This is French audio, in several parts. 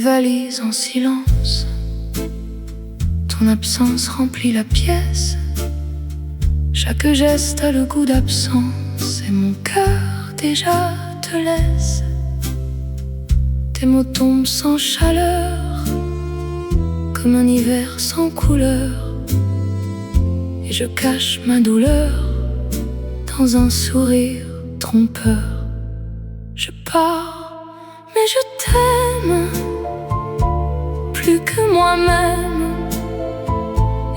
valises en silence. Ton absence remplit la pièce. Chaque geste a le goût d'absence et mon cœur déjà te laisse. Tes mots tombent sans chaleur, comme un hiver sans couleur, et je cache ma douleur dans un sourire trompeur. Je pars, mais je t'aime plus que moi-même.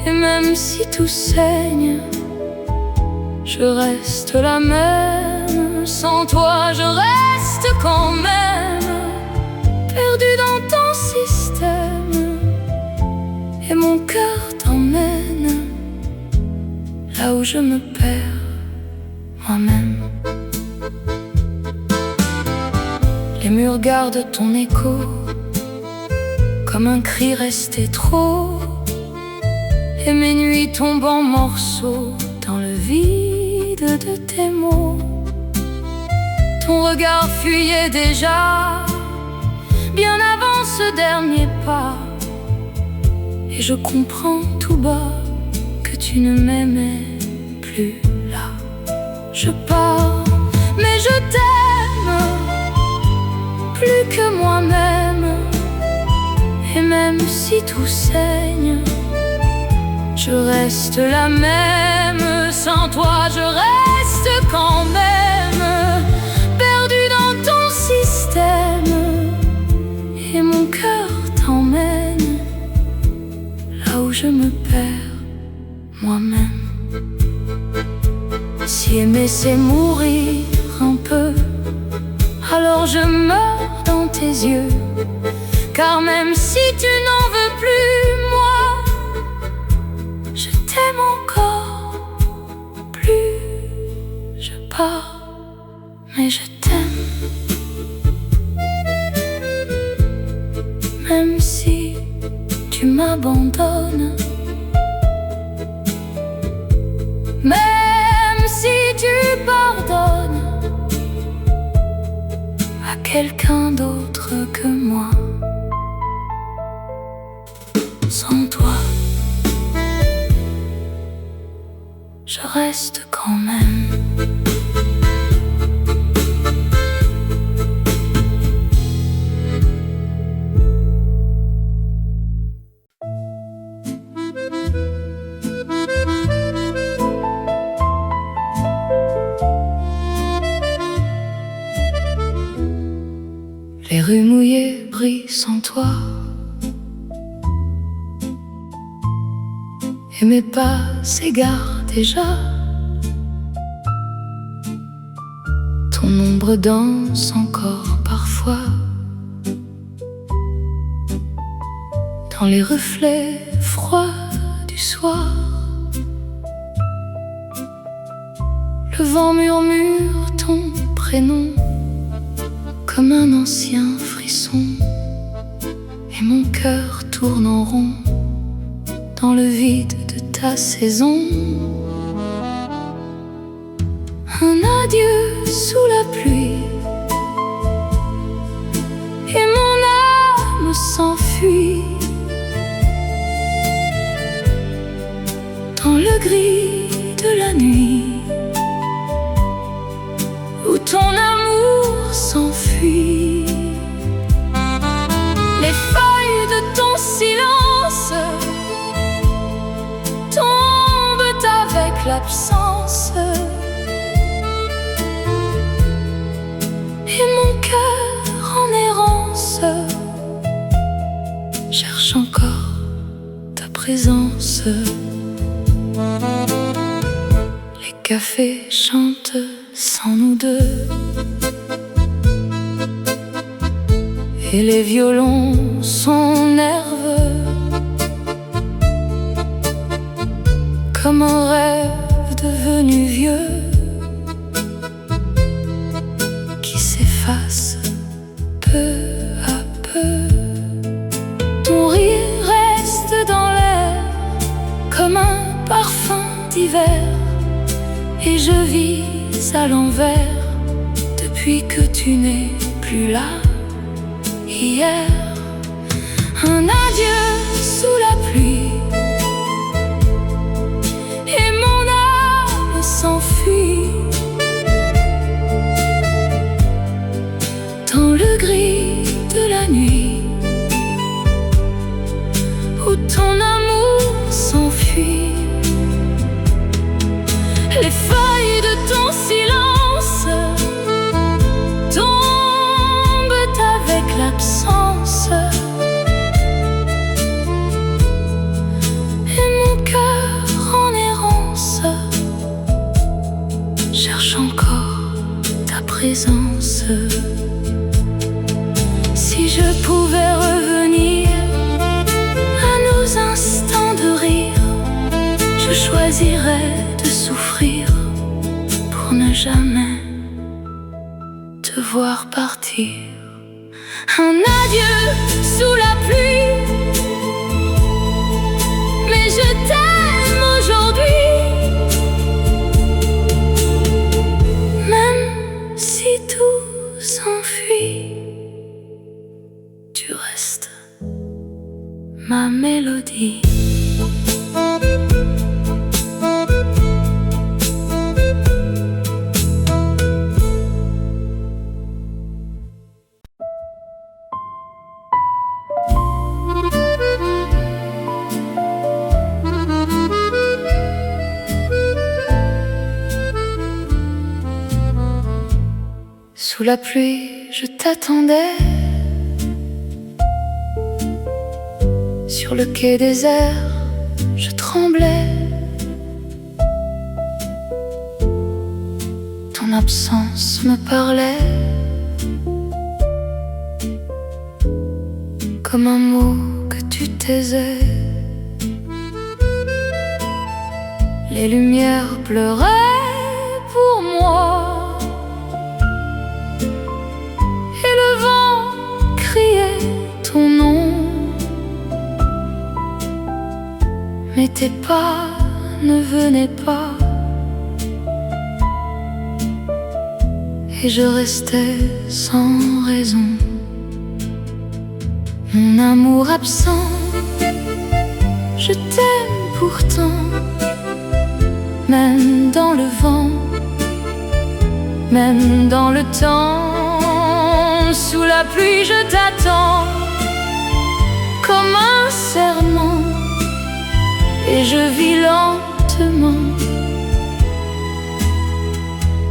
Et même si tout saigne, je reste la même. Sans toi, je reste quand même perdu dans ton système. Et mon cœur t'emmène là où je me perds moi-même. Les murs gardent ton écho comme un cri resté trop. Et mes nuits tombent en morceaux dans le vide de tes mots. Ton regard fuyait déjà bien avant ce dernier pas. Et je comprends tout bas que tu ne m'aimais plus là. Je pars, mais je t'aime plus que moi-même. Et même si tout saigne, je reste la même. Sans toi, je reste quand même perdu dans ton système. Et mon cœur t'emmène là où je me perds moi-même. Si aimer c'est mourir un peu, alors je meurs dans tes yeux. Car même si tu n'en veux plus, moi je t'aime encore plus. Je pars, mais je t'aime. Même si tu m'abandonnes, même si tu pardonnes à quelqu'un d'autre que moi. Sans toi, je reste quand même. Les rues mouillées brillent sans toi, et mes pas s'égarent déjà. Ton ombre danse encore parfois dans les reflets froids du soir. Le vent murmure ton prénom comme un ancien frisson, et mon cœur tourne en rond dans le vide de ta saison. Un adieu sous la pluie, et mon âme s'enfuit dans le gris de la nuit, où ton amour s'enfuit. Les feuilles de ton silence tombent avec l'absence, et mon cœur en errance cherche encore ta présence. Les cafés chantent sans nous deux, et les violons sont nerveux, comme un rêve devenu vieux qui s'efface peu à peu. Ton rire reste dans l'air comme un parfum d'hiver, et je vis à l'envers depuis que tu n'es plus là. Hier, Un adieu sous la pluie, et mon âme s'enfuit dans le gris de la nuit, où ton amour s'enfuit. Les feuilles de ton silence tombent avec l'absence, et mon cœur en errance cherche encore ta présence. Si je pouvais revenir à nos instants de rire, je choisirais de souffrir pour ne jamais te voir partir. Un adieu sous la pluie, mais je t'aime aujourd'hui. Même si tout s'enfuit, tu restes ma mélodie. Sous la pluie, je t'attendais sur le quai désert, je tremblais. Ton absence me parlait comme un mot que tu taisais. Les lumières pleuraient pour moi, et le vent criait ton nom. Mais tes pas ne venaient pas, et je restais sans raison. Mon amour absent, je t'aime pourtant, même dans le vent, même dans le temps. Sous la pluie, je t'attends comme un serment, et je vis lentement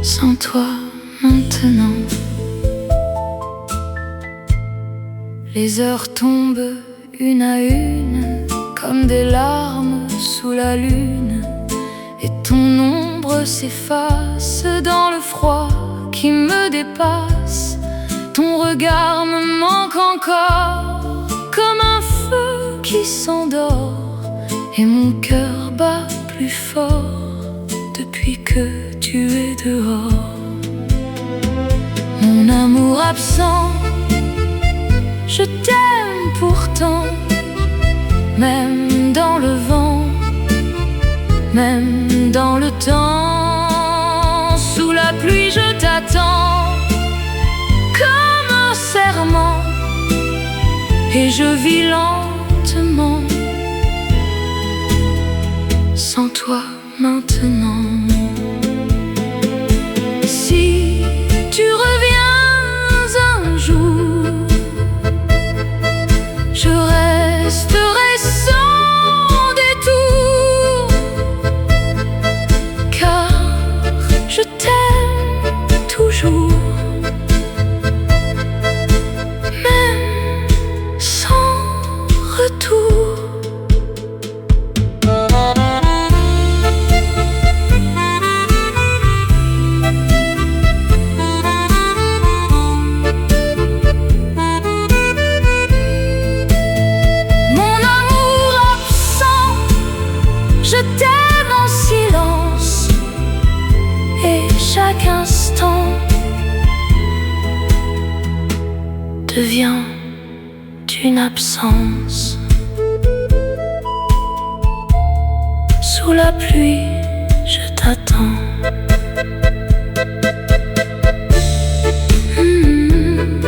sans toi maintenant. Les heures tombent une à une comme des larmes sous la lune, et ton ombre s'efface dans le froid qui me dépasse. Ton regard me manque encore comme un feu qui s'endort, et mon cœur bat plus fort depuis que tu es dehors. Mon amour absent, je t'aime pourtant, même dans le vent, même dans le temps. Sous la pluie, je t'attends comme un serment, et je vis lentement sans toi maintenant. Si tu reviens un jour, je resterai sans détour, car je t'aime toujours, même sans retour. Je t'aime en silence, et chaque instant devient une absence. Sous la pluie, je t'attends. Mm-hmm.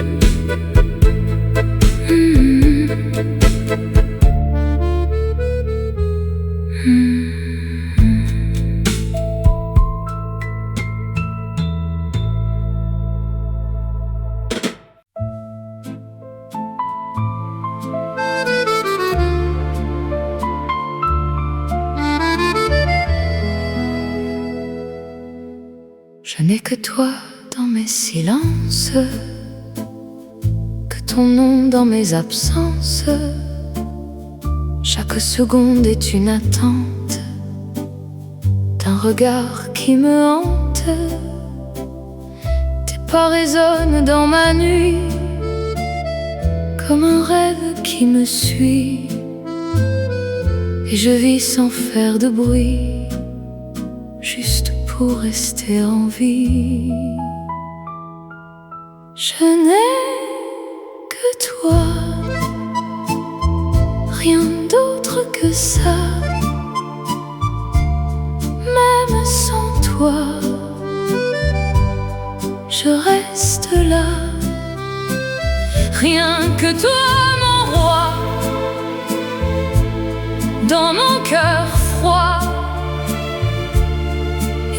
Mm-hmm. que toi dans mes silences, que ton nom dans mes absences. Chaque seconde est une attente d'un regard qui me hante. Tes pas résonnent dans ma nuit comme un rêve qui me suit, et je vis sans faire de bruit, juste pour rester en vie. Je n'ai que toi, rien d'autre que ça. Même sans toi, je reste là. Rien que toi, mon roi, dans mon cœur froid.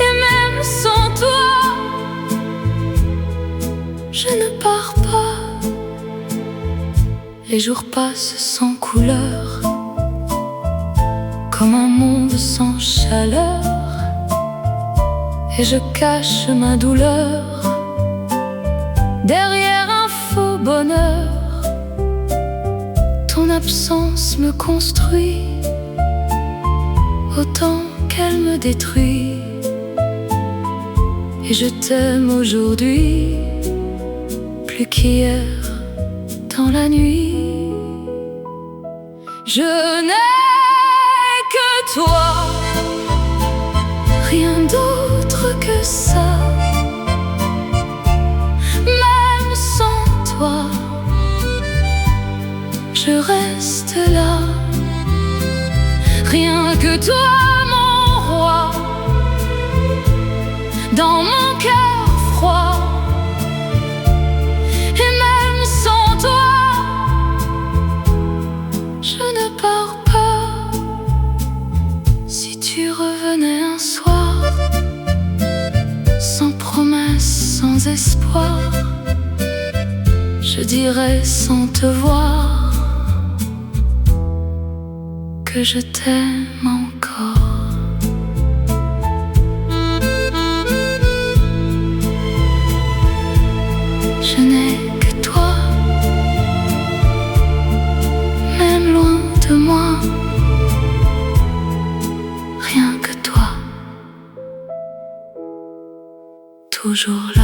Et même sans toi, je ne pars pas. Les jours passent sans couleur, comme un monde sans chaleur, et je cache ma douleur derrière un faux bonheur. Ton absence me construit autant qu'elle me détruit, et je t'aime aujourd'hui plus qu'hier dans la nuit. Je n'ai que toi, rien d'autre que ça. Même sans toi, je reste là. Rien que toi, mon roi, dans mon cœur froid. Et même sans toi, je ne pars pas. Si tu revenais un soir, sans promesse, sans espoir, je dirais sans te voir que je t'aime encore. Je n'ai que toi, même loin de moi. Rien que toi, toujours là.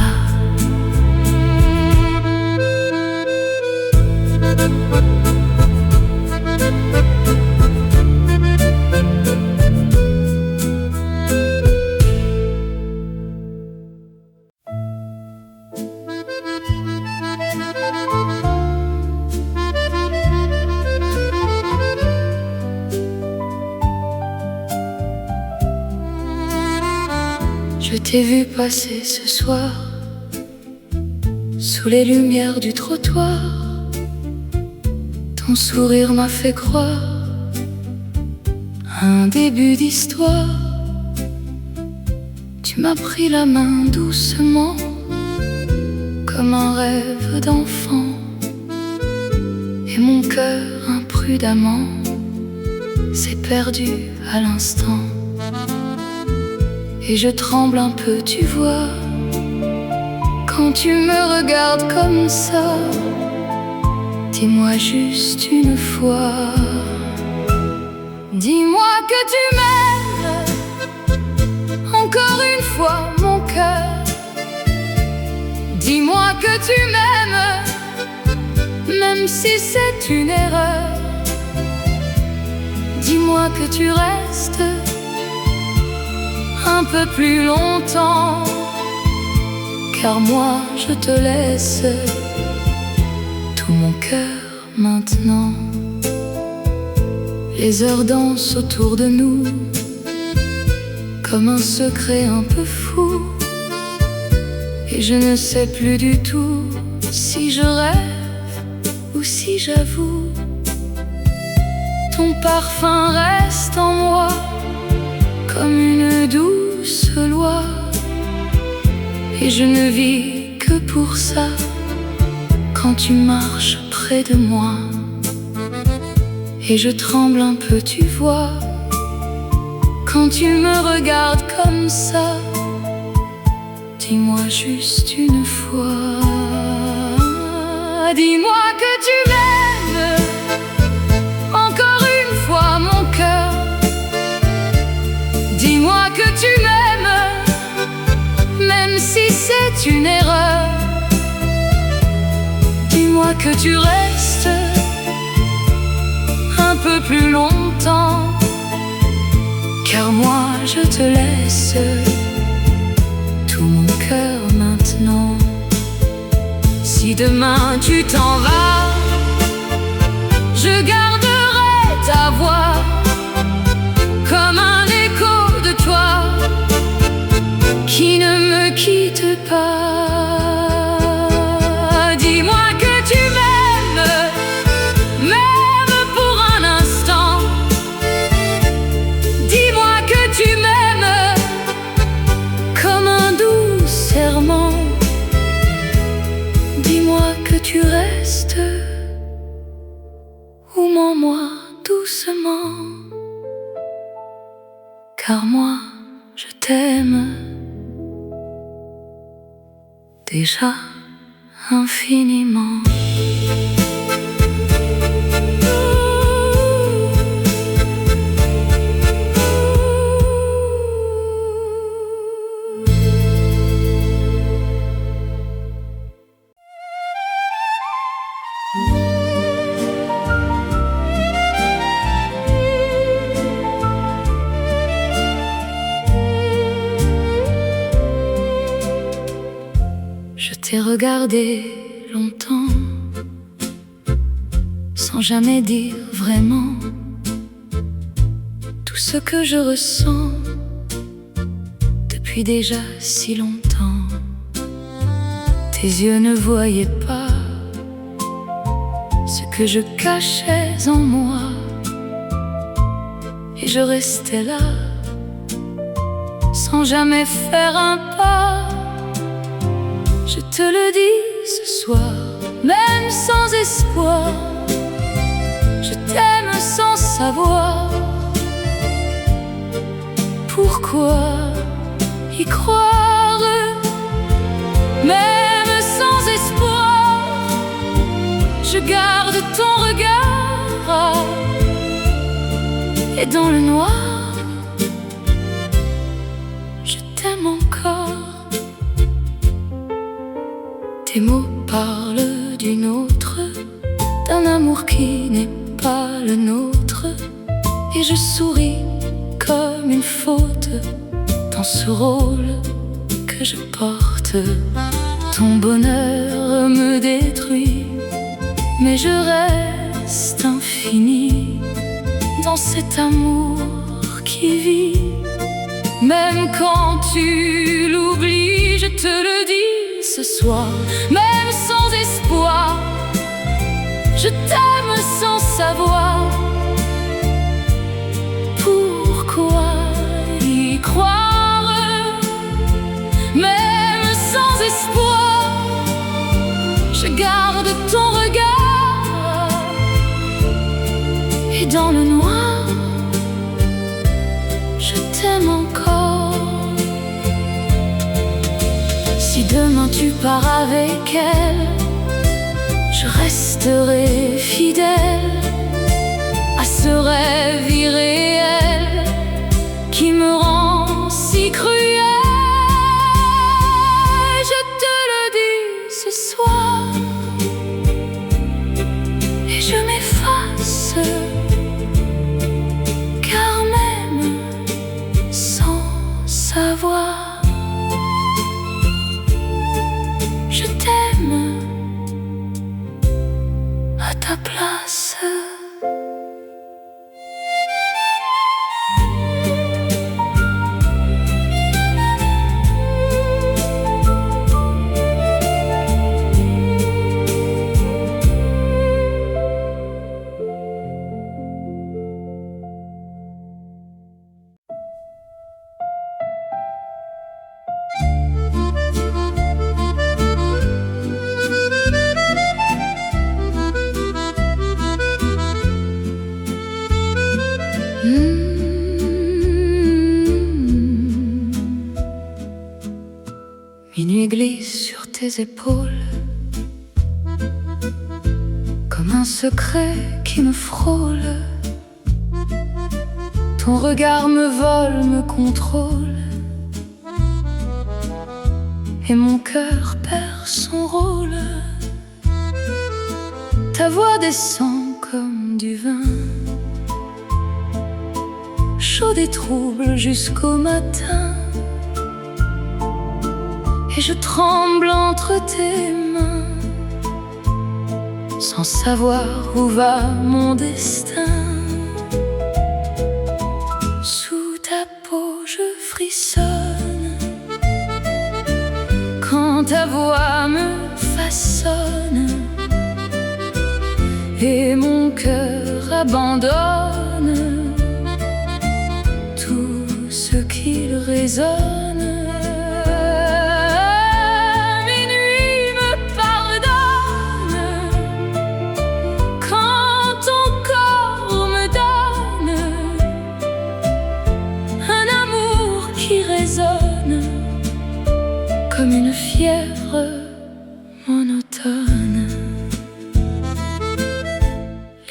Je t'ai vu passer ce soir sous les lumières du trottoir. Ton sourire m'a fait croire à un début d'histoire. Tu m'as pris la main doucement comme un rêve d'enfant, et mon cœur imprudemment s'est perdu à l'instant. Et je tremble un peu, tu vois, quand tu me regardes comme ça. Dis-moi juste une fois, dis-moi que tu m'aimes. Encore une fois, mon cœur, dis-moi que tu m'aimes, même si c'est une erreur. Dis-moi que tu restes un peu plus longtemps, car moi je te laisse tout mon cœur maintenant. Les heures dansent autour de nous comme un secret un peu fou, et je ne sais plus du tout si je rêve ou si j'avoue. Ton parfum reste en moi comme une douce loi, et je ne vis que pour ça quand tu marches près de moi. Et je tremble un peu, tu vois, quand tu me regardes comme ça. dis-moi juste une fois. Dis-moi que tu m'aimes, encore une fois mon cœur. Dis-moi que tu m'aimes, même si c'est une erreur. Dis-moi que tu restes un peu plus longtemps, car moi je te laisse tout mon cœur maintenant. Si demain tu t'en vas, je garderai ta voix comme un écho de toi qui ne me quitte pas. Dis-moi que tu m'aimes, même pour un instant. Dis-moi que tu m'aimes comme un doux serment. Dis-moi que tu restes, ou mens-moi doucement, car moi je t'aime déjà infiniment. Je t'ai regardé longtemps, sans jamais dire vraiment tout ce que je ressens depuis déjà si longtemps. Tes yeux ne voyaient pas ce que je cachais en moi, et je restais là, sans jamais faire un pas. Je te le dis ce soir, même sans espoir, je t'aime sans savoir pourquoi y croire. Même sans espoir, je garde ton regard, et dans le noir, je t'aime encore. Tes mots parlent d'une autre, d'un amour qui n'est pas le nôtre, et je souris comme une faute dans ce rôle que je porte. Ton bonheur me détruit, mais je reste infini dans cet amour qui vit. Même quand tu l'oublies, je te le dis ce soir, même sans espoir, je t'aime sans savoir pourquoi y croire. Même sans espoir, je garde ton regard, et dans le noir, je t'aime encore. Si demain tu pars avec elle, je resterai fidèle à ce rêve irréel qui me rend si cruel. Je te le dis ce soir, et je m'efface, car même sans savoir, je t'aime à ta place. tes épaules, comme un secret qui me frôle. Ton regard me vole, me contrôle, et mon cœur perd son rôle. Ta voix descend comme du vin, chaude et trouble jusqu'au matin. Et je tremble entre tes mains, sans savoir où va mon destin. Sous ta peau je frissonne, quand ta voix me façonne, et mon cœur abandonne tout ce qu'il résonne. Comme une fièvre monotone.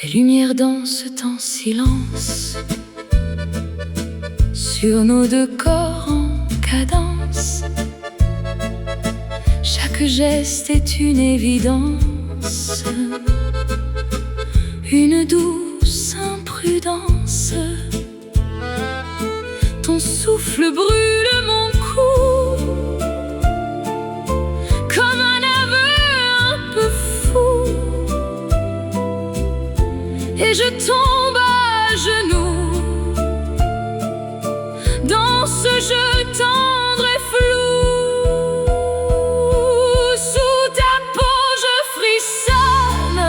Les lumières dansent en silence sur nos deux corps en cadence. Chaque geste est une évidence, une douce imprudence. Ton souffle brûle mon cou, comme un aveu un peu fou, et je tombe à genoux dans ce jeu tendre et flou. Sous ta peau je frissonne,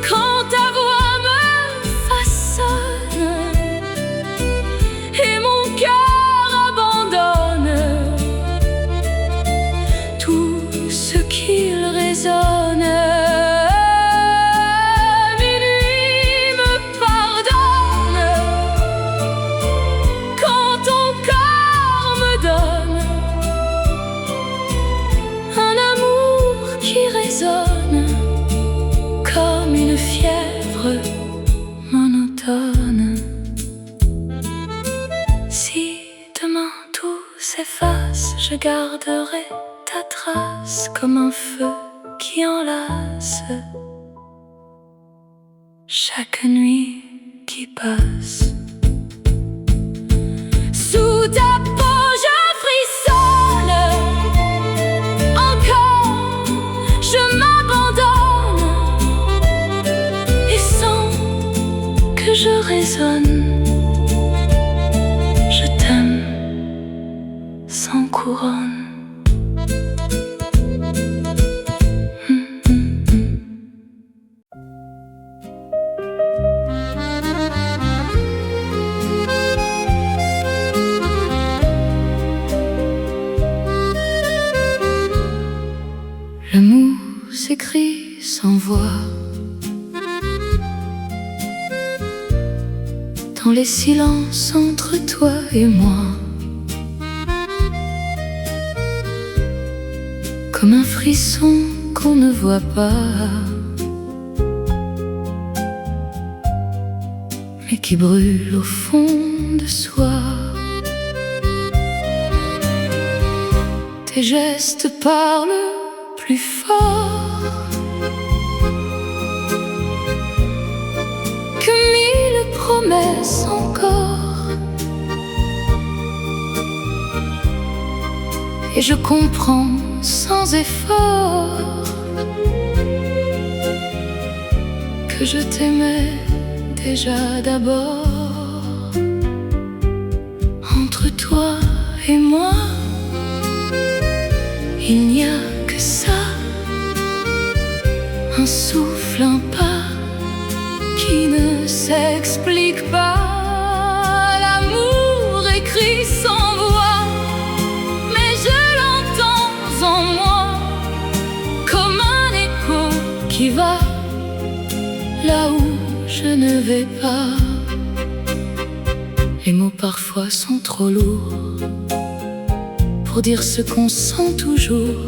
quand ta voix me façonne, et mon cœur abandonne tout ce qu'il résonne. Minuit me pardonne, quand ton corps me donne un amour qui résonne comme une fièvre monotone. Si demain tout s'efface, je garderai ta trace comme un feu qui enlace chaque nuit qui passe. Sous ta peau je frissonne, encore je m'abandonne, et sans que je raisonne, je t'aime sans couronne. L'amour s'écrit sans voix, dans les silences entre toi et moi, comme un frisson qu'on ne voit pas, mais qui brûle au fond de soi. Tes gestes parlent plus fort que mille promesses encore, et je comprends sans effort que je t'aimais déjà d'abord. Entre toi et moi, il n'y a que ça, un souffle, un pas qui ne s'explique pas. L'amour écrit sans voix, mais je l'entends en moi, comme un écho qui va là où je ne vais pas. Les mots parfois sont trop lourds pour dire ce qu'on sent toujours.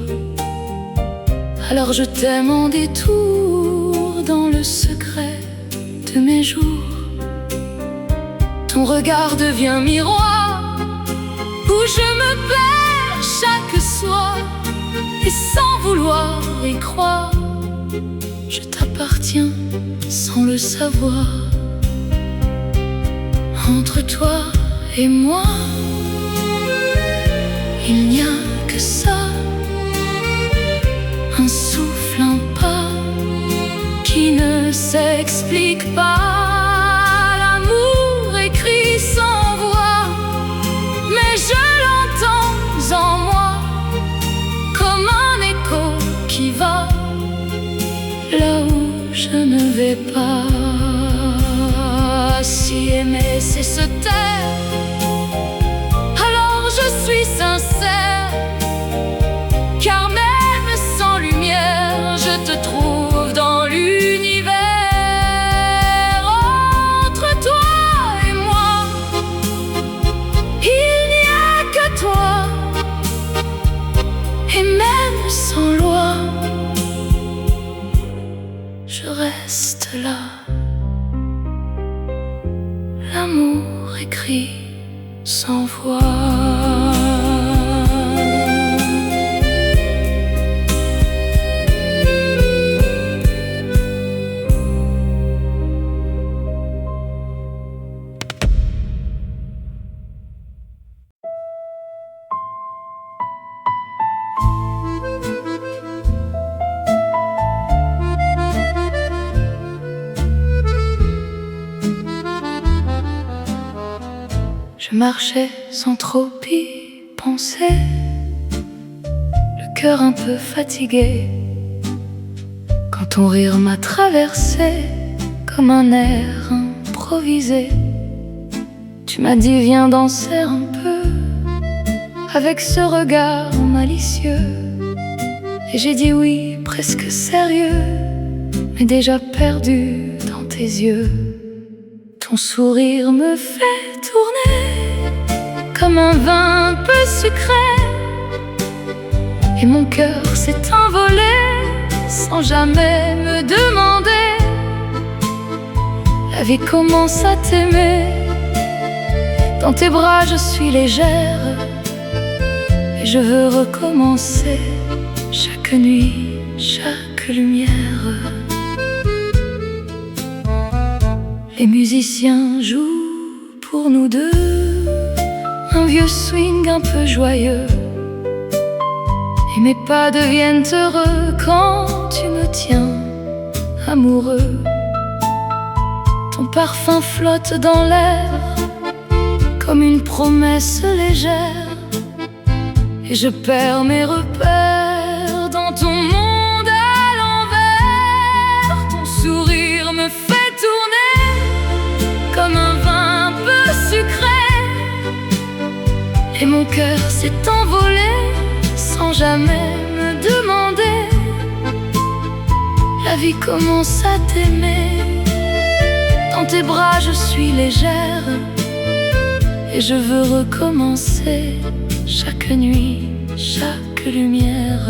Alors je t'aime en détour dans le secret de mes jours. Ton regard devient miroir où je me perds chaque soir. Et sans vouloir y croire, je t'appartiens sans le savoir. Entre toi et moi, il n'y a que ça, un souffle, un pas qui ne s'explique pas. L'amour écrit sans voix, mais je l'entends en moi, comme un écho qui va là où je ne vais pas. Si aimer c'est se taire, alors je suis sincère, car même sans lumière, je te trouve dans l'univers. Entre toi et moi, il n'y a que toi, et même sans loi, je reste là. L'amour écrit sans voix. Je marchais sans trop y penser, le cœur un peu fatigué, quand ton rire m'a traversé comme un air improvisé. Tu m'as dit viens danser un peu avec ce regard malicieux, et j'ai dit oui presque sérieux, mais déjà perdu dans tes yeux. Ton sourire me fait tourner comme un vin peu sucré, et mon cœur s'est envolé sans jamais me demander. La vie commence à t'aimer, dans tes bras je suis légère, et je veux recommencer chaque nuit, chaque lumière. Les musiciens jouent pour nous deux un vieux swing un peu joyeux, et mes pas deviennent heureux quand tu me tiens amoureux. Ton parfum flotte dans l'air comme une promesse légère, et je perds mes repères dans ton monde à l'envers. Ton sourire me fait tourner comme un vin peu sucré, et mon cœur s'est envolé sans jamais me demander. La vie commence à t'aimer, dans tes bras je suis légère, et je veux recommencer chaque nuit, chaque lumière.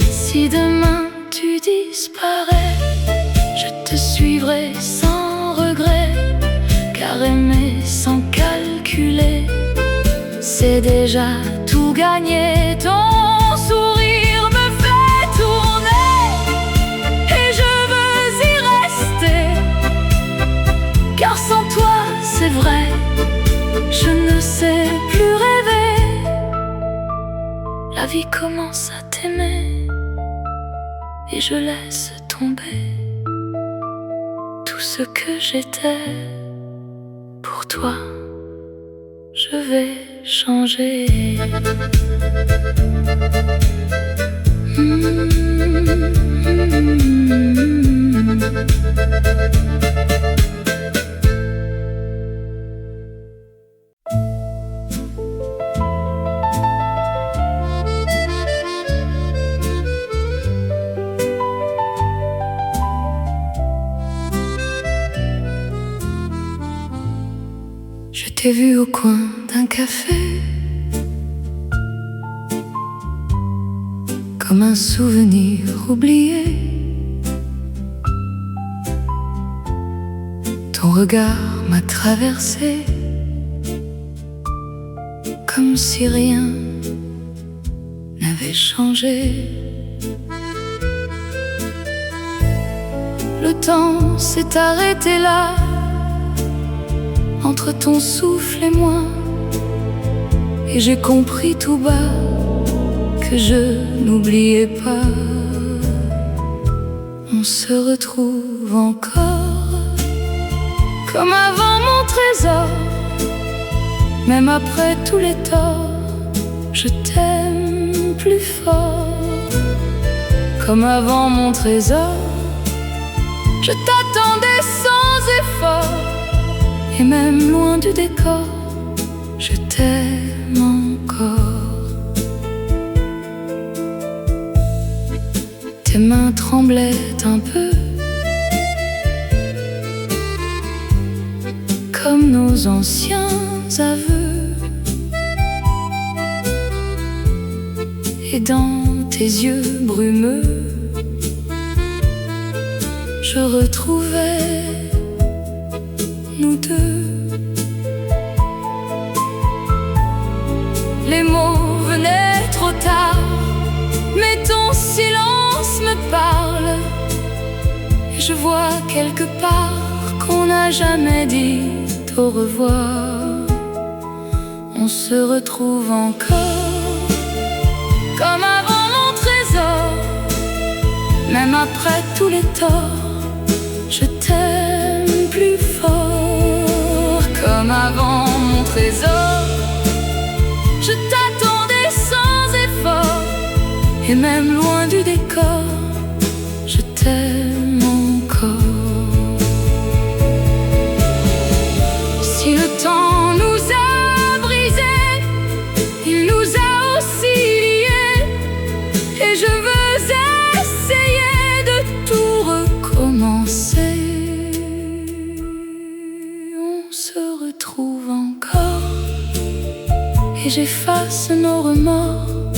Si demain tu disparais, je te suivrai sans regret, car aimer sans calculer, c'est déjà tout gagné. Ton sourire me fait tourner, et je veux y rester, car sans toi, c'est vrai, je ne sais plus rêver. La vie commence à t'aimer, et je laisse tomber tout ce que j'étais. Pour toi, je vais changer. Je t'ai vu au coin d'un café, comme un souvenir oublié. Ton regard m'a traversé, comme si rien n'avait changé. Le temps s'est arrêté là, entre ton souffle et moi, et j'ai compris tout bas que je n'oubliais pas. On se retrouve encore, comme avant mon trésor. Même après tous les torts, je t'aime plus fort. Comme avant mon trésor, je t'attendais sans effort. Et même loin du décor, je t'aime encore. Tes mains tremblaient un peu, comme nos anciens aveux. Et dans tes yeux brumeux, je retrouvais nous deux. Les mots venaient trop tard, mais ton silence me parle. Et je vois quelque part qu'on n'a jamais dit au revoir. On se retrouve encore, comme avant mon trésor. Même après tous les torts, je t'aime plus fort. Comme avant mon trésor, je t'attendais sans effort. Et même loin du décor, je t'aime encore. Si le temps nous a brisés, il nous a aussi liés. Et je veux essayer de tout recommencer. On se retrouve encore, et j'efface nos remords,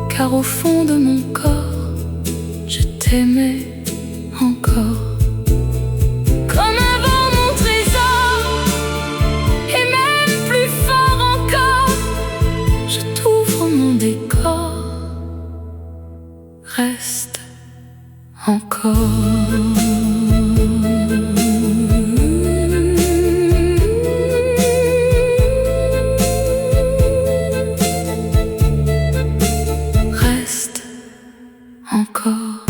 car au fond de mon corps, je t'aimais encore. Comme avant mon trésor, et même plus fort encore, je t'ouvre mon décor. Reste encore. Encore.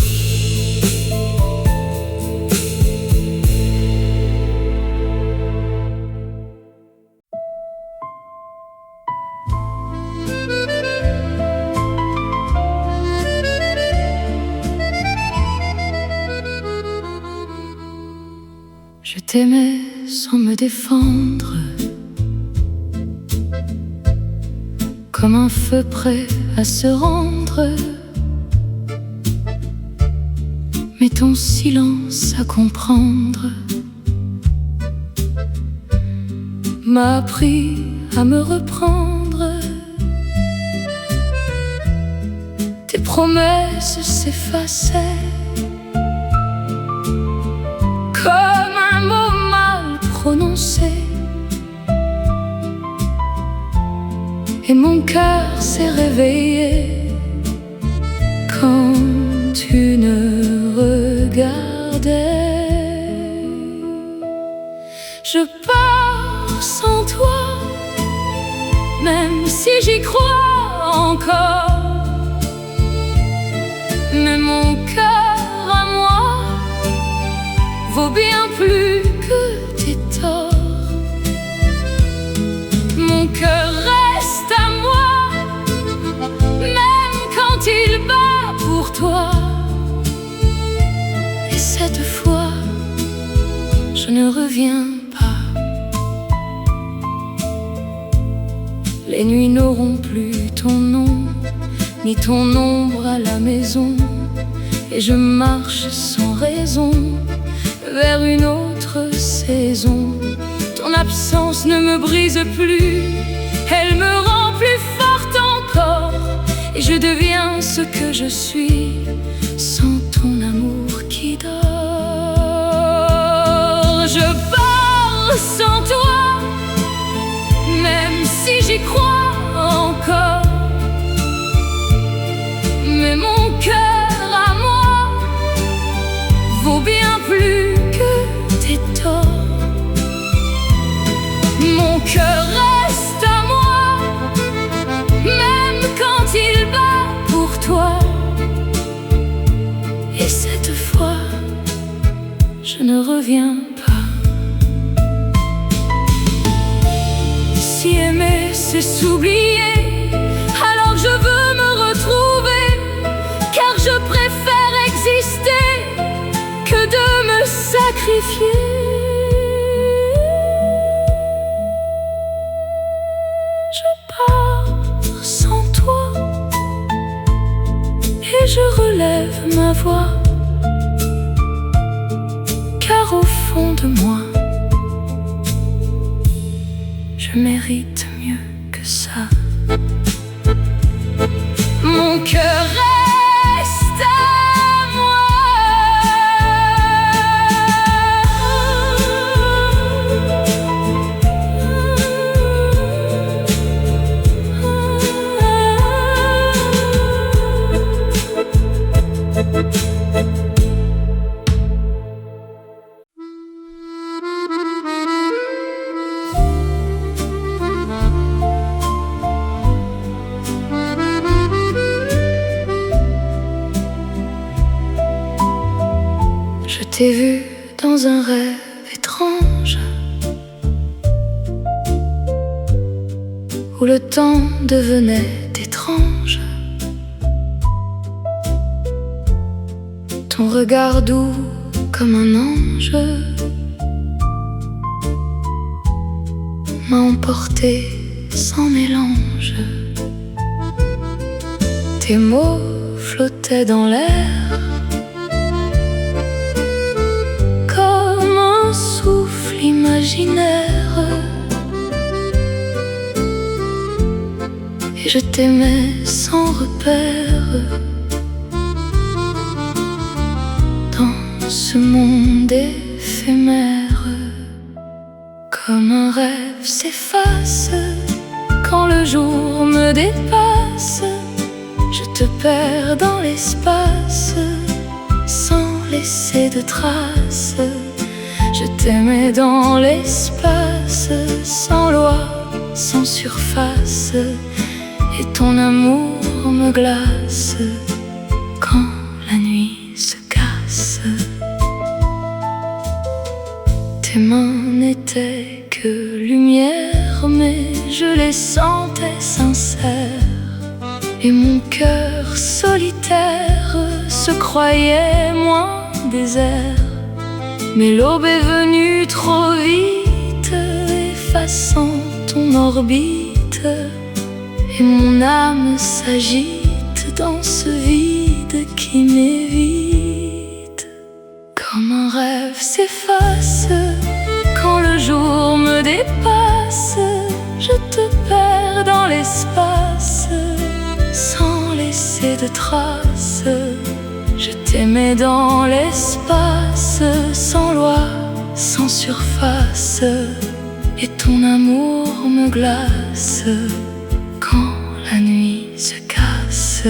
Je t'aimais sans me défendre, comme un feu prêt à se rendre. Mais ton silence à comprendre m'a appris à me reprendre. Tes promesses s'effaçaient comme un mot mal prononcé, et mon cœur s'est réveillé quand tu ne regardais. Je pars sans toi, même si j'y crois encore. Mais mon cœur à moi vaut bien plus que tes torts. Mon cœur reste à moi, même quand il bat pour toi. Et cette fois, je ne reviens pas. Les nuits n'auront plus ton nom, ni ton ombre à la maison. Et je marche sans raison vers une autre saison. Ton absence absence ne me brise plus, elle me rend plus forte encore, et je deviens ce que je suis, sans ton amour qui dort. Je pars sans toi, même si j'y crois encore, mais mon cœur à moi vaut bien plus que tes torts. Mon cœur reste à moi, même quand il bat pour toi. Et cette fois, je ne reviens pas. Si aimer c'est s'oublier, alors je veux me retrouver, car je préfère exister que de me sacrifier. Je pars sans toi et je relève ma voix, car au fond de moi, je mérite mieux que ça. Mon cœur reste à moi. Je t'ai vu dans un rêve étrange, où le temps devenait étrange. Ton regard doux comme un ange m'a emporté sans mélange. Tes mots flottaient dans l'air comme un souffle imaginaire, et je t'aimais sans repère. Dans ce monde éphémère, comme un rêve s'efface quand le jour me dépasse. Je te perds dans l'espace sans laisser de traces. Je t'aimais dans l'espace, sans loi, sans surface, et ton amour me glace quand la nuit se casse. Tes mains n'étaient que lumière, mais je les sentais sincères, et mon cœur solitaire se croyait moins désert. Mais l'aube est venue trop vite, effaçant ton orbite, et mon âme s'agite dans ce vide qui m'évite. Comme un rêve s'efface quand le jour me dépasse, je te perds dans l'espace sans laisser de traces. Je t'aimais dans l'espace, sans loi, sans surface, et ton amour me glace quand la nuit se casse.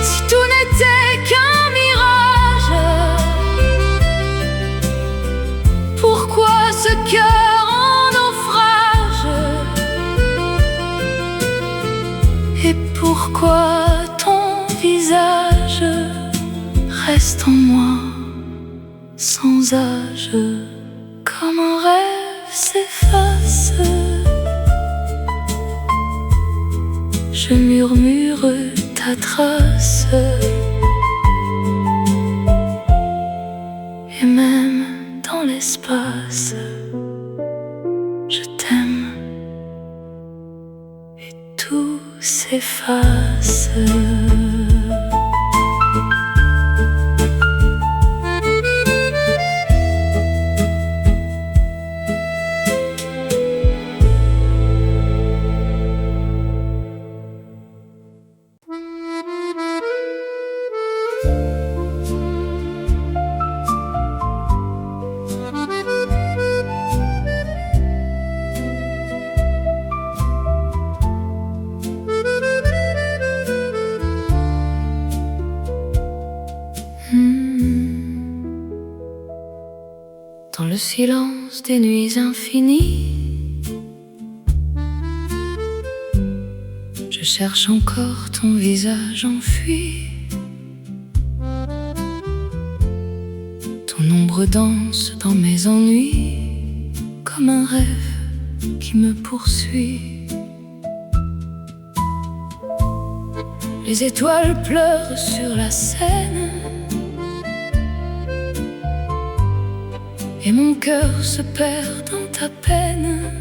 Si tout n'était qu'un mirage, pourquoi ce cœur en naufrage? Et pourquoi ton visage reste en moi sans âge? Comme un rêve s'efface, je murmure ta trace, et même dans l'espace, je t'aime, et tout s'efface. dans le silence des nuits infinies. Je cherche encore ton visage enfui. Ton ombre danse dans mes ennuis, comme un rêve qui me poursuit. Les étoiles pleurent sur la Seine, et mon cœur se perd dans ta peine.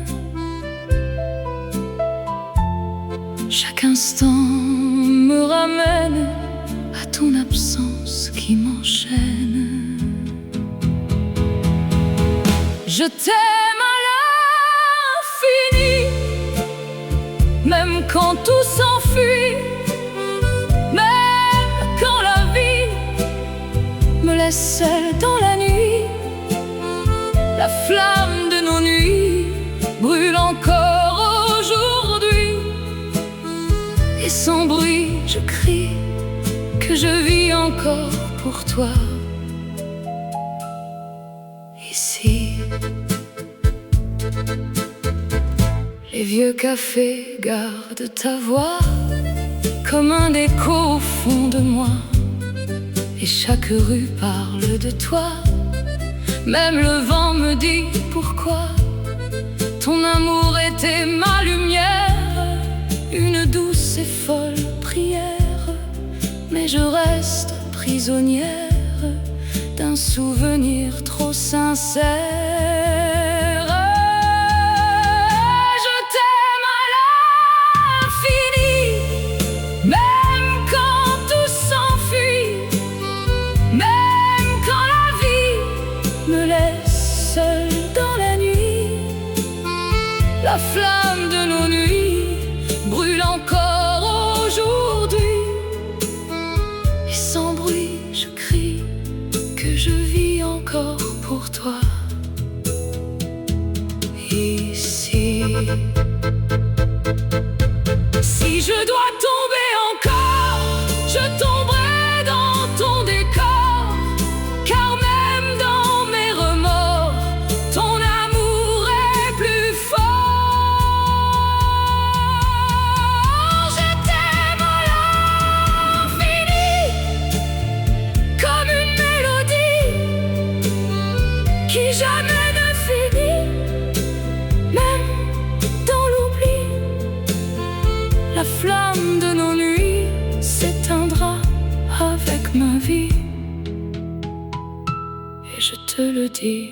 Chaque instant me ramène à ton absence qui m'enchaîne. Je t'aime à l'infini, même quand tout s'enfuit, même quand la vie me laisse seule dans la nuit. La flamme de nos nuits brûle encore aujourd'hui, et sans bruit je crie que je vis encore pour toi. Ici, les vieux cafés gardent ta voix comme un écho au fond de moi, et chaque rue parle de toi. Même le vent me dit pourquoi. Ton amour était ma lumière, une douce et folle prière. Mais je reste prisonnière d'un souvenir trop sincère. Je t'aime à l'infini, même quand tout s'enfuit, même quand la vie me laisse seule dans la nuit. La flamme de nos nuits brûle encore aujourd'hui, et sans bruit je crie que je vis encore pour toi. Ici, si je dois tomber encore, je tomberai dans ton décor, car même dans mes remords, ton amour est plus fort. Je t'aime à l'infini, comme une mélodie qui jamais ne finit. Même dans l'oubli, la flamme de nos nuits s'éteindra avec ma vie. Et je te le dis,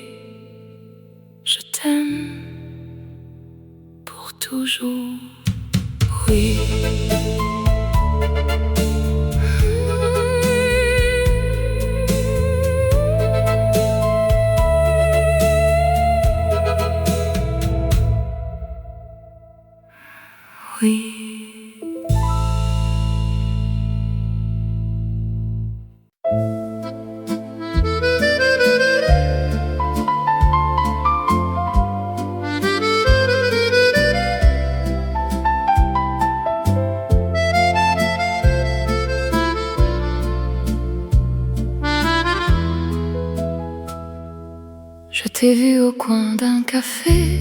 je t'aime pour toujours, oui. Oui. Je t'ai vu au coin d'un café,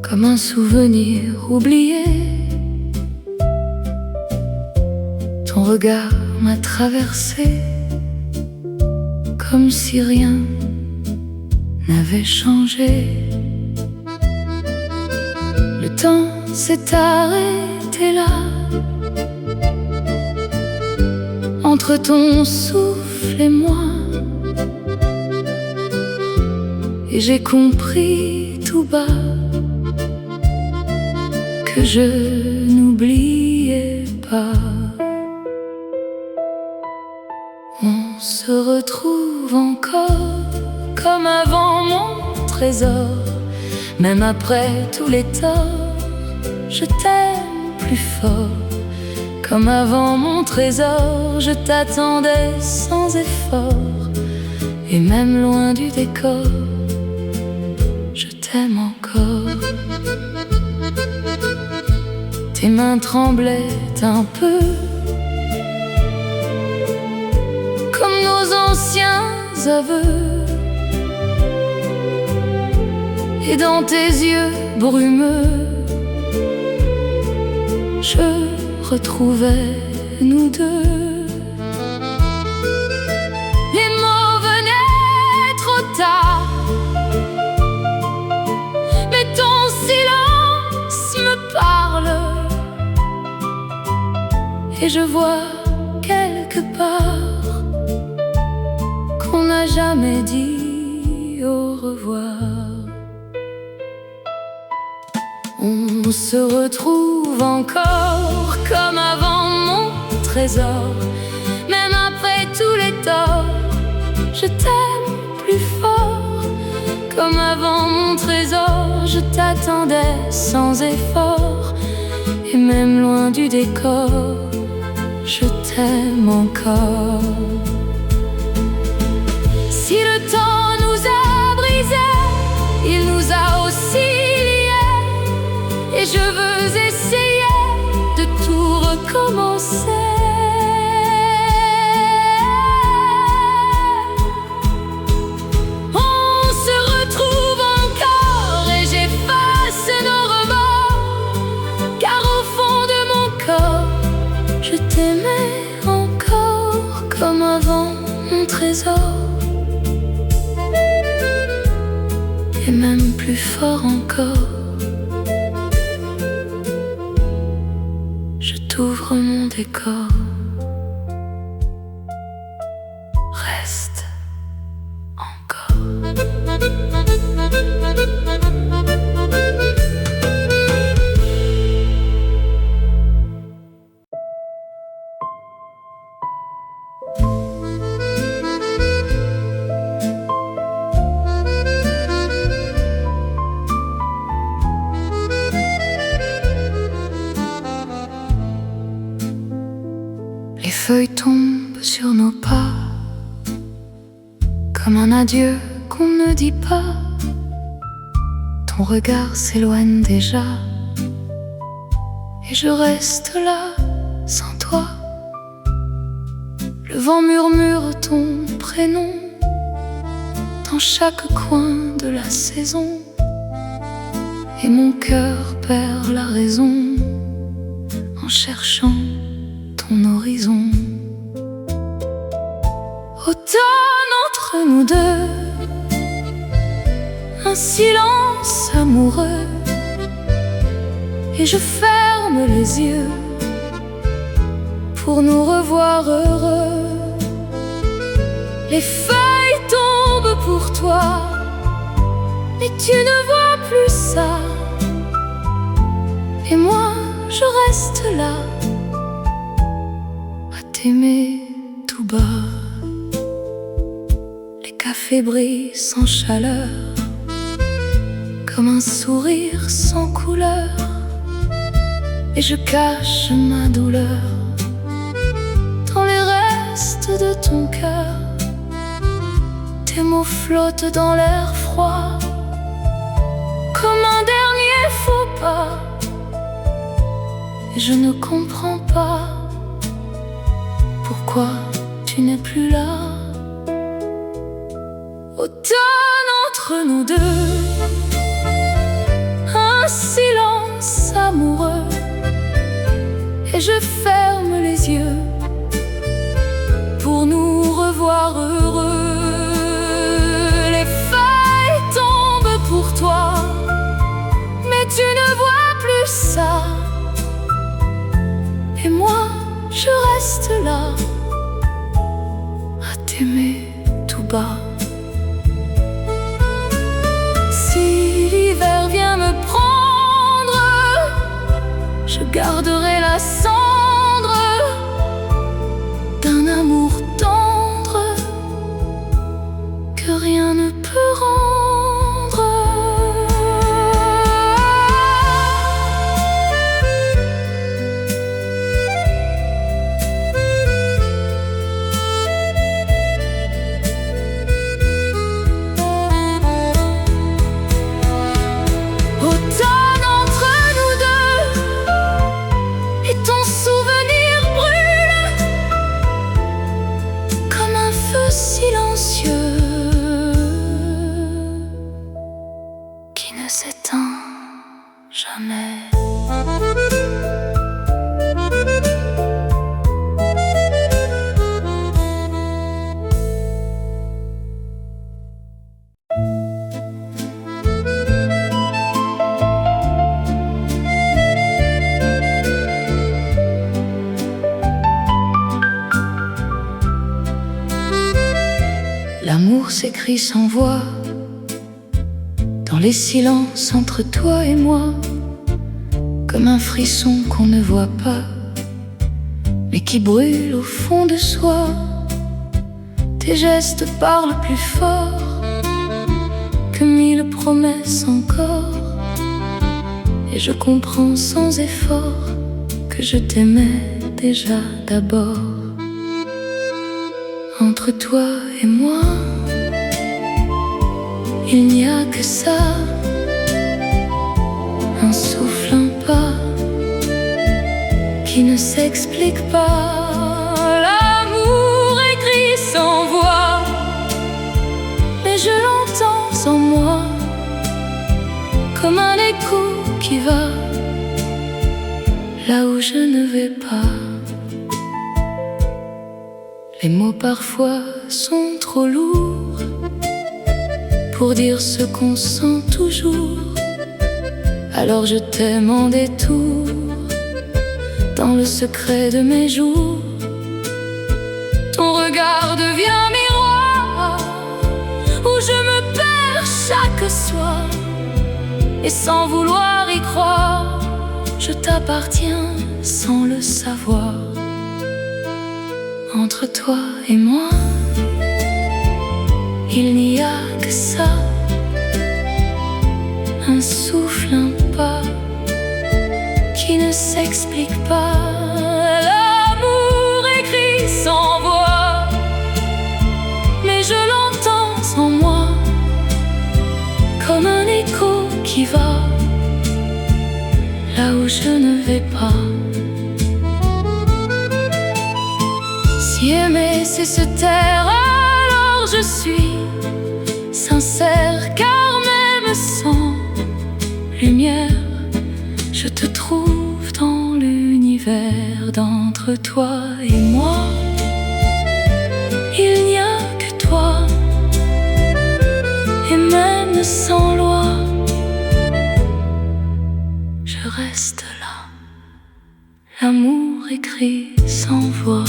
comme un souvenir oublié. Ton regard m'a traversé, comme si rien n'avait changé. Le temps s'est arrêté là, entre ton souffle et moi, et j'ai compris tout bas que je n'oubliais pas. On se retrouve encore comme avant, mon trésor. Même après tous les torts, je t'aime plus fort. Comme avant, mon trésor, je t'attendais sans effort. Et même loin du décor, je t'aime encore. Tes mains tremblaient un peu, comme nos anciens leurs aveux. Et dans tes yeux brumeux, je retrouvais nous deux. Les mots venaient trop tard, mais ton silence me parle. Et je vois quelque part qu'on n'a jamais dit au revoir. On se retrouve encore comme avant, mon trésor. Même après tous les torts, je t'aime plus fort. Comme avant, mon trésor, je t'attendais sans effort. Et même loin du décor, je t'aime encore. Si le temps nous a brisés, il nous a aussi liés. Et je veux essayer de tout recommencer. On se retrouve encore et j'efface nos remords, car au fond de mon corps, je t'aimais encore comme avant, mon trésor. Et même plus fort encore, je t'ouvre mon décor. Reste encore. Les feuilles tombent sur nos pas, comme un adieu qu'on ne dit pas. Ton regard s'éloigne déjà, et je reste là, sans toi. Le vent murmure ton prénom dans chaque coin de la saison, et mon cœur perd la raison en cherchant ton horizon. Automne entre nous deux, un silence amoureux, et je ferme les yeux pour nous revoir heureux. Les feuilles tombent pour toi, mais tu ne vois plus ça. Et moi, je reste là, t'aimer tout bas. Les cafés brillent sans chaleur, comme un sourire sans couleur, et je cache ma douleur dans les restes de ton cœur. Tes mots flottent dans l'air froid, comme un dernier faux pas, et je ne comprends pas pourquoi tu n'es plus là. Automne entre nous deux, un silence amoureux, et je ferme les yeux pour nous revoir heureux. Les feuilles tombent pour toi, mais tu ne vois plus ça. Et moi, je reste là, à t'aimer tout bas. Si l'hiver vient me prendre, je garderai la cendre d'un amour tendre que rien ne peut rendre. Silencieux L'amour s'écrit sans voix, dans les silences entre toi et moi, comme un frisson qu'on ne voit pas, mais qui brûle au fond de soi. Tes gestes parlent plus fort que mille promesses encore, et je comprends sans effort que je t'aimais déjà d'abord. Entre toi et moi, il n'y a que ça, un souffle, un pas qui ne s'explique pas. L'amour écrit sans voix, mais je l'entends en moi, comme un écho qui va là où je ne vais pas. Les mots parfois sont trop lourds pour dire ce qu'on sent toujours. Alors je t'aime en détour, dans le secret de mes jours. Ton regard devient miroir, où je me perds chaque soir. Et sans vouloir y croire, je t'appartiens sans le savoir. Entre toi et moi, il n'y a que ça, un souffle, un pas qui ne s'explique pas. L'amour écrit sans voix, mais je l'entends en moi, comme un écho qui va là où je ne vais pas. Si aimer c'est se taire, alors je suis sincère, car même sans lumière, je te trouve dans l'univers. D'entre toi et moi, il n'y a que toi, et même sans loi, je reste là. L'amour écrit sans voix.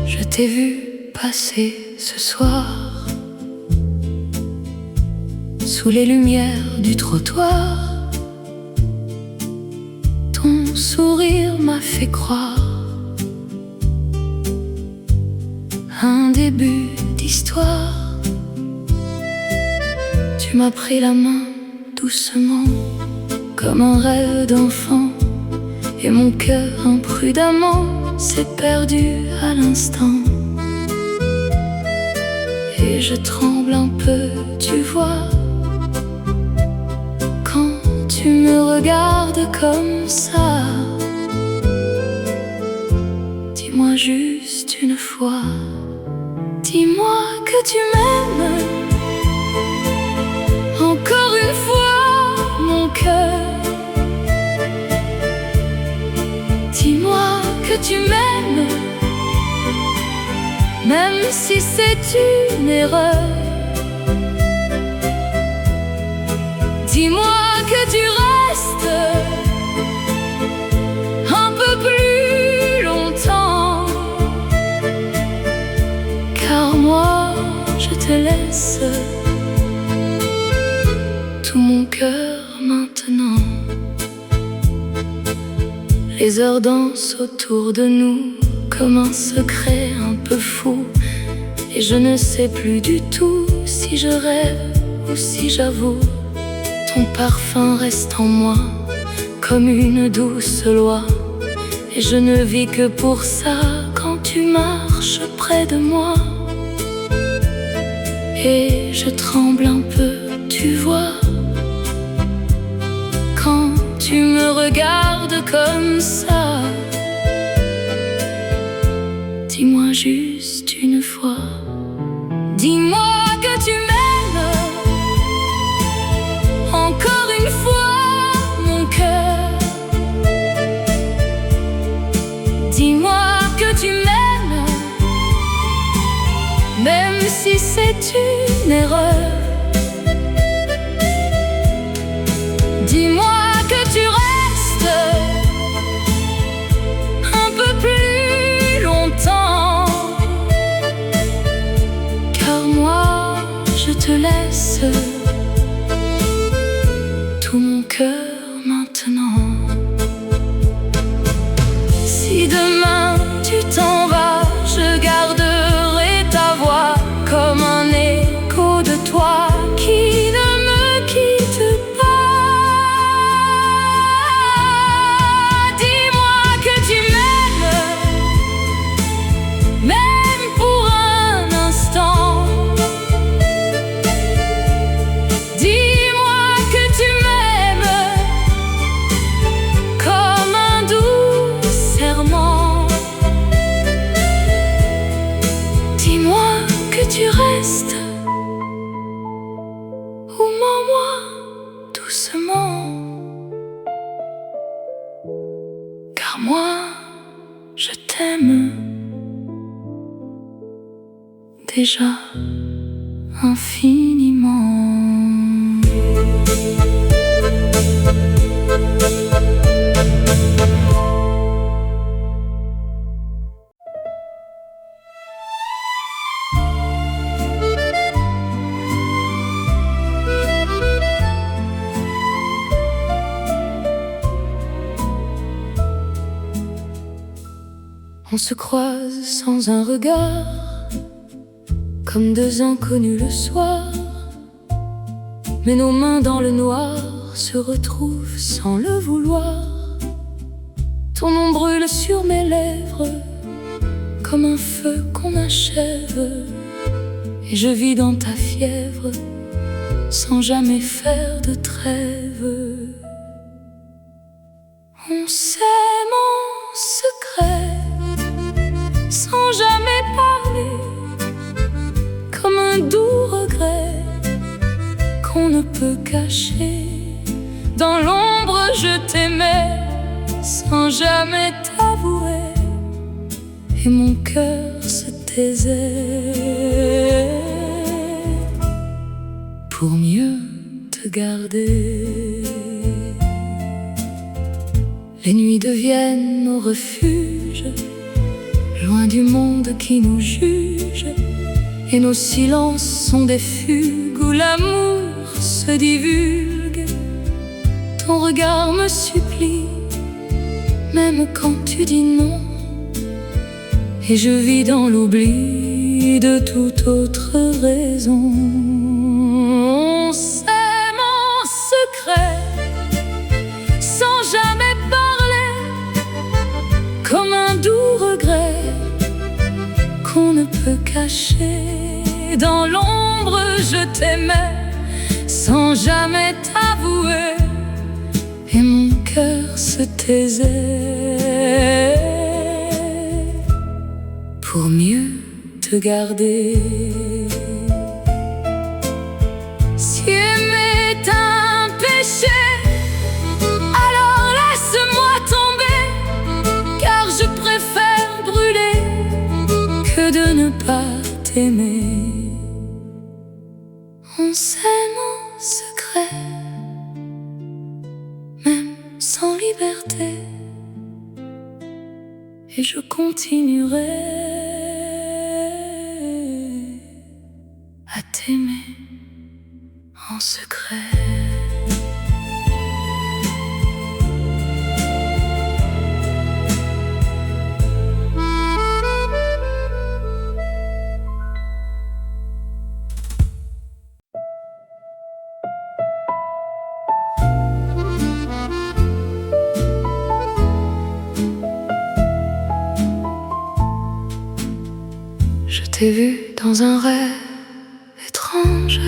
Je t'ai vu passer ce soir, sous les lumières du trottoir. Ton sourire m'a fait croire un début d'histoire. Tu m'as pris la main doucement, comme un rêve d'enfant, et mon cœur imprudemment s'est perdu à l'instant. Et je tremble un peu, tu vois, quand tu me regardes comme ça. Dis-moi juste une fois, dis-moi que tu m'aimes. Encore une fois, mon cœur, dis-moi que tu m'aimes, même si c'est une erreur. Dis-moi que tu restes un peu plus longtemps, car moi je te laisse tout mon cœur maintenant. Les heures dansent autour de nous comme un secret un peu fou, et je ne sais plus du tout si je rêve ou si j'avoue. Ton parfum reste en moi comme une douce loi, et je ne vis que pour ça quand tu marches près de moi. Et je tremble un peu, tu vois, quand tu me regardes comme ça. Dis-moi juste une fois, dis-moi que tu m'aimes. si c'est une erreur. Dis-moi que tu restes un peu plus longtemps, car moi je te laisse tout mon cœur maintenant. Si demain tu t'en vas, je garderai ta voix comme un écho de toi qui ne me quitte pas. Dis-moi que tu m'aimes, même pour un instant. Dis-moi que tu m'aimes comme un doux serment. Dis-moi que tu restes, ou mens-moi doucement, car moi je t'aime déjà infiniment. On se croise sans un regard, comme deux inconnus le soir. Mais nos mains dans le noir se retrouvent sans le vouloir. Ton nom brûle sur mes lèvres comme un feu qu'on achève, et je vis dans ta fièvre sans jamais faire de trêve. On s'aime en secret sans jamais parler, comme un doux regret qu'on ne peut cacher. Dans l'ombre je t'aimais sans jamais t'avouer, et mon cœur se taisait pour mieux te garder. Les nuits deviennent nos refuges, loin du monde qui nous juge, et nos silences sont des fugues où l'amour se divulgue. Ton regard me supplie, même quand tu dis non, et je vis dans l'oubli de toute autre raison. On s'aime en secret sans jamais parler, comme un doux regret qu'on ne peut cacher. Dans l'ombre je t'aimais sans jamais t'avouer, et mon cœur se taisait pour mieux te garder. Si aimer est un péché, alors laisse-moi tomber, car je préfère brûler que de ne pas t'aimer. On s'aime en secret, même sans liberté, et je continuerai à t'aimer en secret. Je t'ai vu dans un rêve étrange,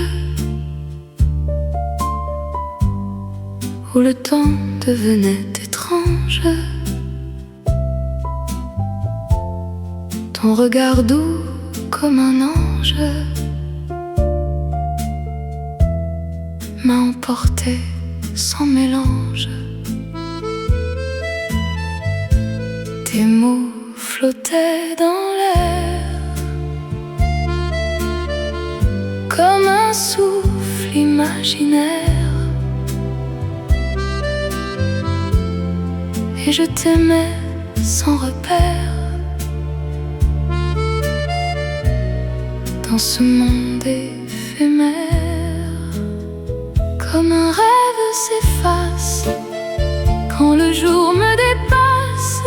où le temps devenait étrange. Ton regard doux comme un ange m'a emporté sans mélange. Tes mots flottaient dans l'air un souffle imaginaire. Et je t'aimais sans repère. Dans ce monde éphémère, comme un rêve s'efface quand le jour me dépasse.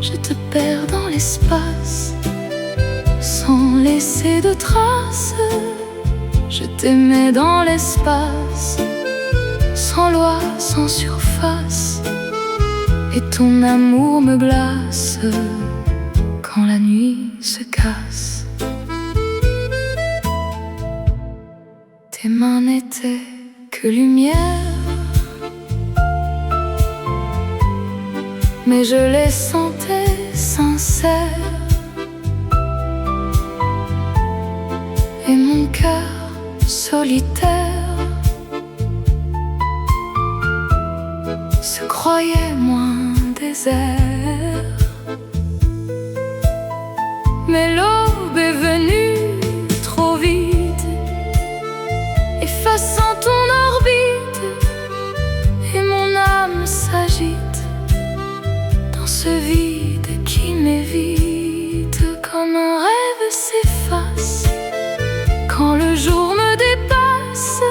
Je te perds dans l'espace sans laisser de traces. Je t'aimais dans l'espace, sans loi, sans surface. Et ton amour me glace quand la nuit se casse. Tes mains n'étaient que lumière, mais je les sentais sincères. Et mon cœur solitaire se croyait moins désert. Mais l'aube est venue trop vite, effaçant ton orbite, et mon âme s'agite dans ce vide qui m'évite. Comme un rêve s'efface quand le jour me dépasse.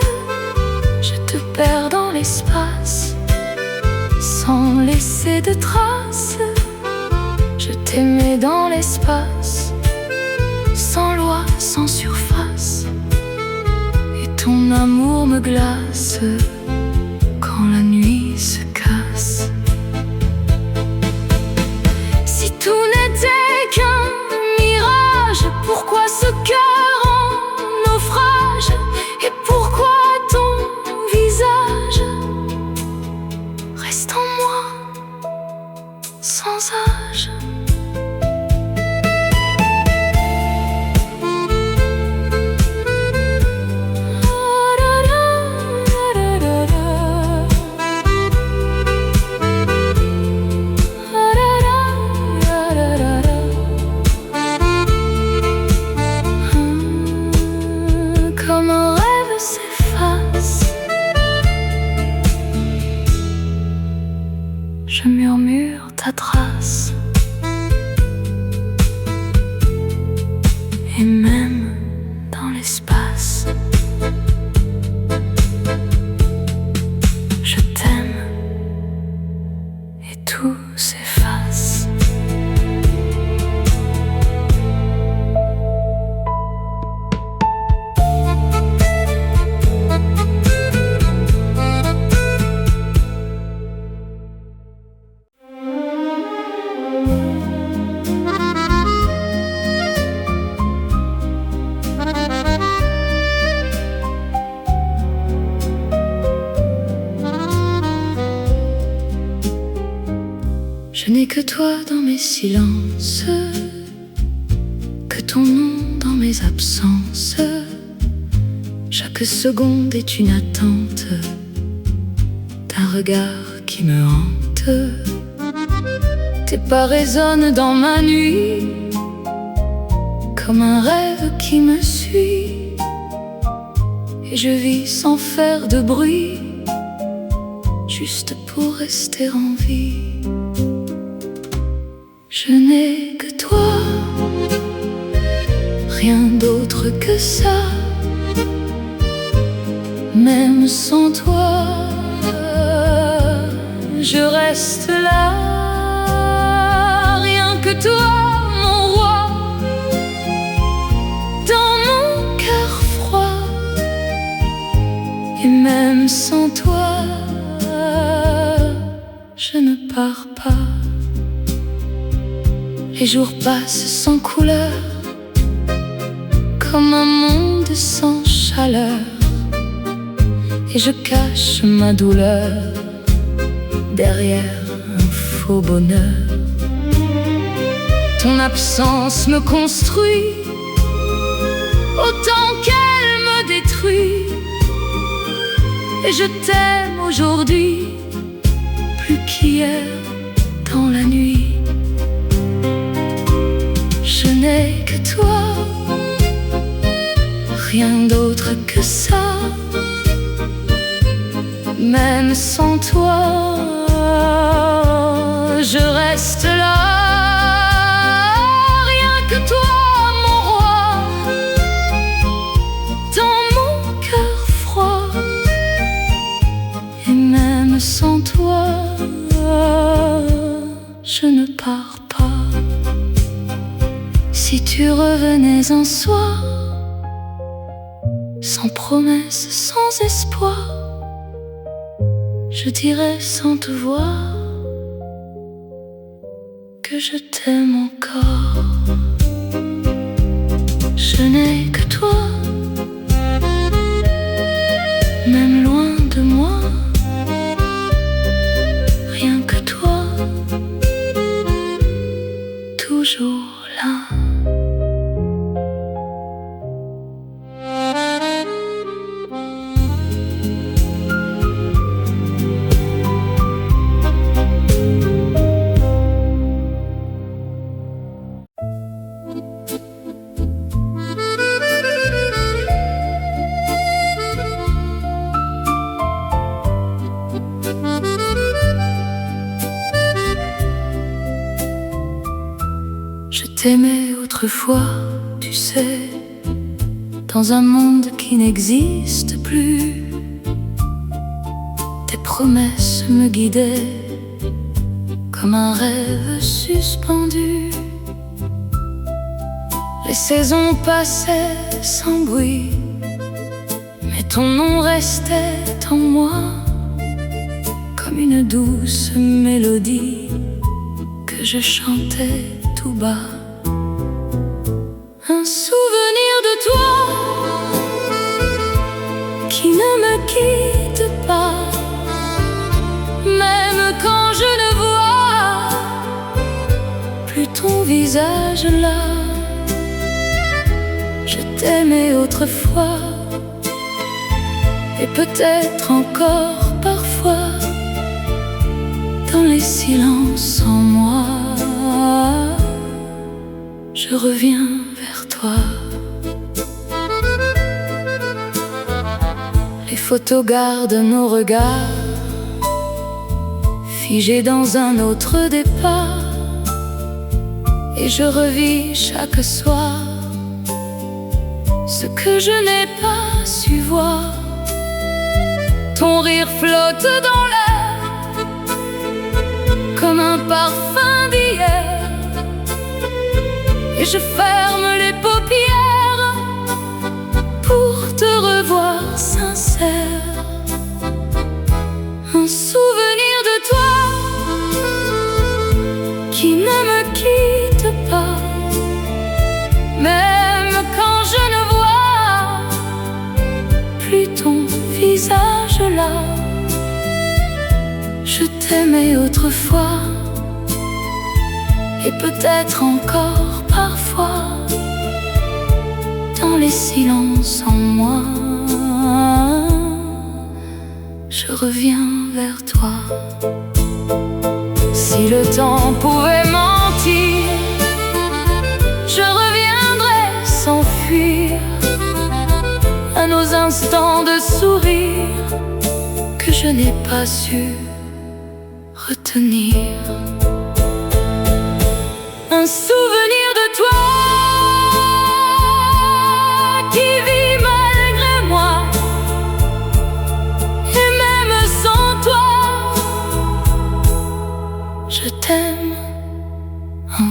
Je te perds dans l'espace sans laisser de traces. Je t'aimais dans l'espace, sans loi, sans surface. Et ton amour me glace quand la nuit se casse. Si tout n'était qu'un mirage, pourquoi ce cœur en naufrage? Et pourquoi ton visage reste en moi sans âge? Comme un rêve s'efface, je murmure ta trace. Et même dans l'espace, je t'aime et tout s'efface. Je n'ai que toi dans mes silences, que ton nom dans mes absences. Chaque seconde est une attente d'un regard qui me hante. Tes pas résonnent dans ma nuit, comme un rêve qui me suit. Et je vis sans faire de bruit, juste pour rester en vie. Je n'ai que toi, rien d'autre que ça. Même sans toi, je reste là. Rien que toi, mon roi, dans mon cœur froid. Et même sans toi, je ne pars pas. Les jours passent sans couleur, comme un monde sans chaleur. Et je cache ma douleur derrière un faux bonheur. Ton absence me construit autant qu'elle me détruit. Et je t'aime aujourd'hui plus qu'hier dans la nuit. Je n'ai que toi, rien d'autre être que ça. Même sans toi, je reste là. Rien que toi, mon roi, dans mon cœur froid. Et même sans toi, je ne pars pas. Si tu revenais un soir, sans promesse, sans espoir, je dirais sans te voir que je t'aime encore. Je n'ai que toi, même loin de moi. Rien que toi, toujours là. Je t'aimais autrefois, tu sais, dans un monde qui n'existe plus. Tes promesses me guidaient comme un rêve suspendu. Les saisons passaient sans bruit, mais ton nom restait en moi comme une douce mélodie que je chantais tout bas. Un souvenir de toi qui ne me quitte pas, même quand je ne vois plus ton visage là. Je t'aimais autrefois et peut-être encore parfois dans les silences en moi. Je reviens vers toi. Les photos gardent nos regards figés dans un autre départ, et je revis chaque soir ce que je n'ai pas su voir. Ton rire flotte dans l'air comme un parfum d'hier, et je ferme les paupières pour te revoir sincère. Un souvenir de toi qui ne me quitte pas, même quand je ne vois plus ton visage là. Je t'aimais autrefois et peut-être encore parfois dans les silences en moi. Je reviens vers toi. Si le temps pouvait mentir, je reviendrais sans fuir à nos instants de sourire que je n'ai pas su retenir. Un souvenir de toi qui vit malgré moi, et même sans toi, je t'aime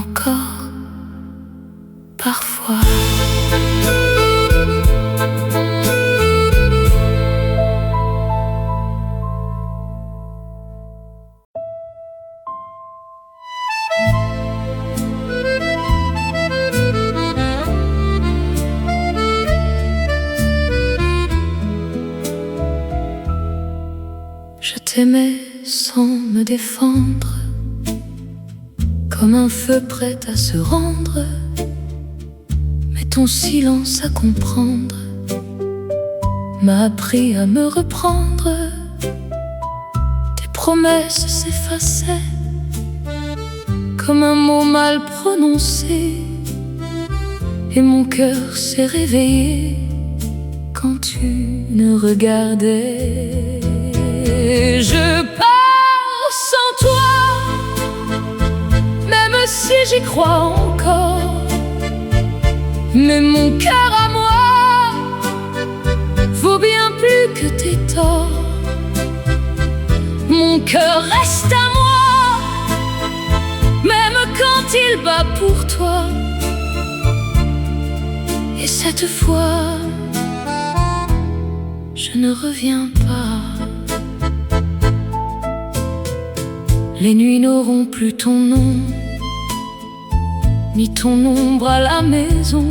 encore parfois. Je t'aimais sans me défendre, comme un feu prêt à se rendre, mais ton silence à comprendre m'a appris à me reprendre. Tes promesses s'effaçaient comme un mot mal prononcé, et mon cœur s'est réveillé quand tu ne regardais. Je pars sans toi, même si j'y crois encore. Mais mon cœur à moi vaut bien plus que tes torts. Mon cœur reste à moi, même quand il bat pour toi. Et cette fois, je ne reviens pas. Les nuits n'auront plus ton nom, ni ton ombre à la maison.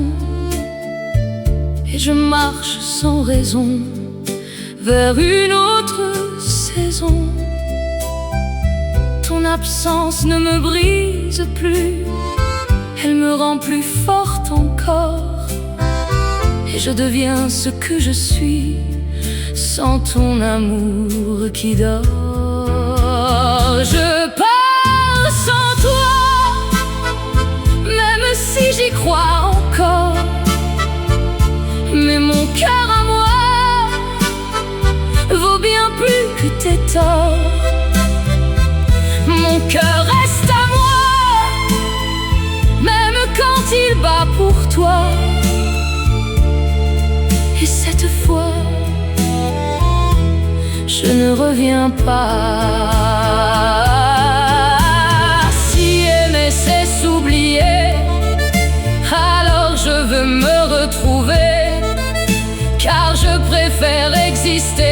Et je marche sans raison vers une autre saison. Ton absence ne me brise plus, elle me rend plus forte encore. Et je deviens ce que je suis sans ton amour qui dort. Je pars sans toi, même si j'y crois encore. Mais mon cœur à moi vaut bien plus que tes torts. Mon cœur reste à moi, même quand il bat pour toi. Et cette fois, je ne reviens pas. Si aimer c'est s'oublier, alors je veux me retrouver, car je préfère exister